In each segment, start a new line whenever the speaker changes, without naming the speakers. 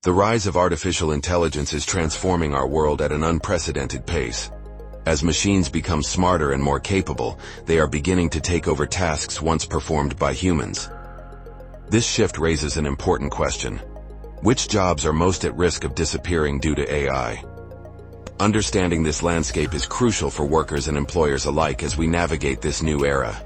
The rise of artificial intelligence is transforming our world at an unprecedented pace. As machines become smarter and more capable, they are beginning to take over tasks once performed by humans. This shift raises an important question. Which jobs are most at risk of disappearing due to AI? Understanding this landscape is crucial for workers and employers alike as we navigate this new era.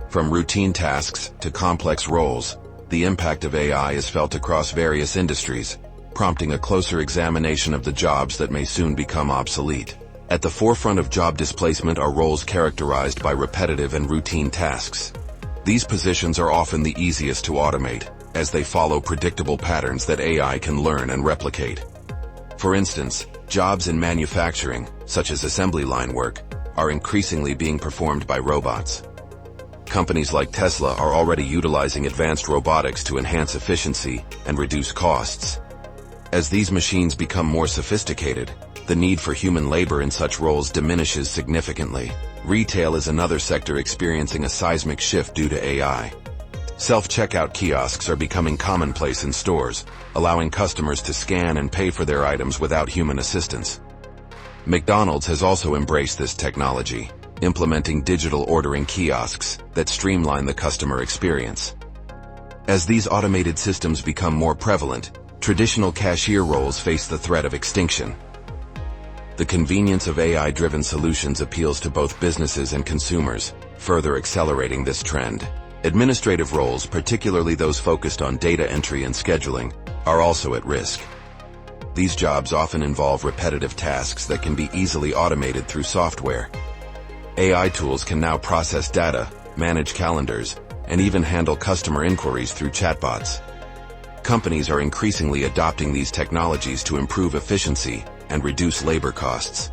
From routine tasks to complex roles, the impact of AI is felt across various industries, prompting a closer examination of the jobs that may soon become obsolete. At the forefront of job displacement are roles characterized by repetitive and routine tasks. These positions are often the easiest to automate, as they follow predictable patterns that AI can learn and replicate. For instance, jobs in manufacturing, such as assembly line work, are increasingly being performed by robots. Companies like Tesla are already utilizing advanced robotics to enhance efficiency and reduce costs. As these machines become more sophisticated, the need for human labor in such roles diminishes significantly. Retail is another sector experiencing a seismic shift due to AI. Self-checkout kiosks are becoming commonplace in stores, allowing customers to scan and pay for their items without human assistance. McDonald's has also embraced this technology, implementing digital ordering kiosks that streamline the customer experience. As these automated systems become more prevalent, traditional cashier roles face the threat of extinction. The convenience of AI-driven solutions appeals to both businesses and consumers, further accelerating this trend. Administrative roles, particularly those focused on data entry and scheduling, are also at risk. These jobs often involve repetitive tasks that can be easily automated through software. AI tools can now process data, manage calendars, and even handle customer inquiries through chatbots. Companies are increasingly adopting these technologies to improve efficiency and reduce labor costs.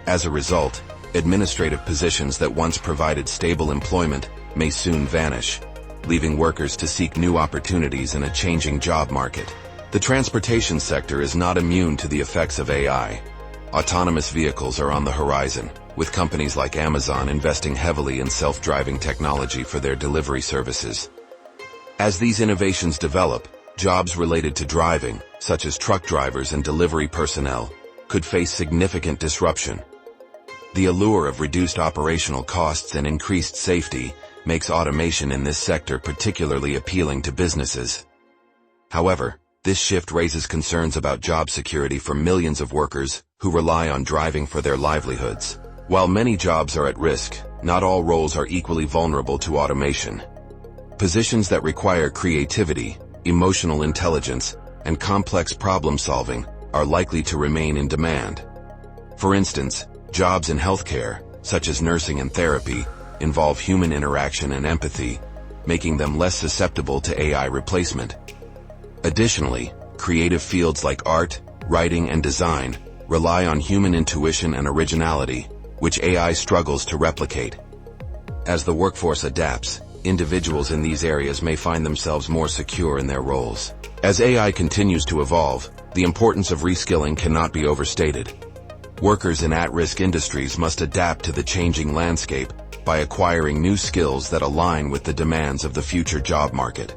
As a result, administrative positions that once provided stable employment may soon vanish, leaving workers to seek new opportunities in a changing job market. The transportation sector is not immune to the effects of AI. Autonomous vehicles are on the horizon, with companies like Amazon investing heavily in self-driving technology for their delivery services. As these innovations develop, jobs related to driving, such as truck drivers and delivery personnel, could face significant disruption. The allure of reduced operational costs and increased safety makes automation in this sector particularly appealing to businesses. However, this shift raises concerns about job security for millions of workers who rely on driving for their livelihoods. While many jobs are at risk, not all roles are equally vulnerable to automation. Positions that require creativity, emotional intelligence, and complex problem-solving are likely to remain in demand. For instance, jobs in healthcare, such as nursing and therapy, involve human interaction and empathy, making them less susceptible to AI replacement. Additionally, creative fields like art, writing, and design rely on human intuition and originality, which AI struggles to replicate. As the workforce adapts, individuals in these areas may find themselves more secure in their roles. As AI continues to evolve, the importance of reskilling cannot be overstated. Workers in at-risk industries must adapt to the changing landscape by acquiring new skills that align with the demands of the future job market.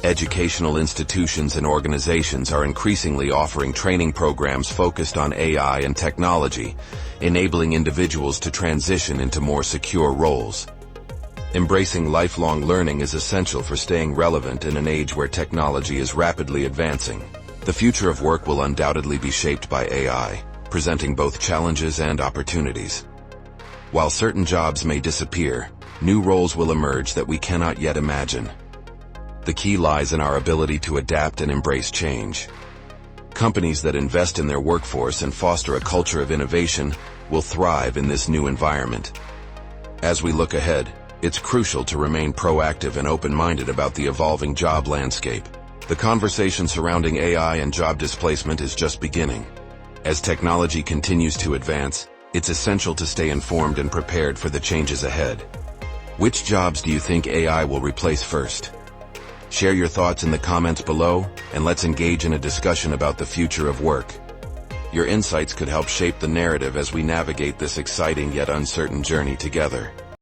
Educational institutions and organizations are increasingly offering training programs focused on AI and technology, enabling individuals to transition into more secure roles. Embracing lifelong learning is essential for staying relevant in an age where technology is rapidly advancing. The future of work will undoubtedly be shaped by AI, presenting both challenges and opportunities. While certain jobs may disappear, new roles will emerge that we cannot yet imagine. The key lies in our ability to adapt and embrace change. Companies that invest in their workforce and foster a culture of innovation will thrive in this new environment. As we look ahead, it's crucial to remain proactive and open-minded about the evolving job landscape. The conversation surrounding AI and job displacement is just beginning. As technology continues to advance, it's essential to stay informed and prepared for the changes ahead. Which jobs do you think AI will replace first? Share your thoughts in the comments below, and let's engage in a discussion about the future of work. Your insights could help shape the narrative as we navigate this exciting yet uncertain journey together.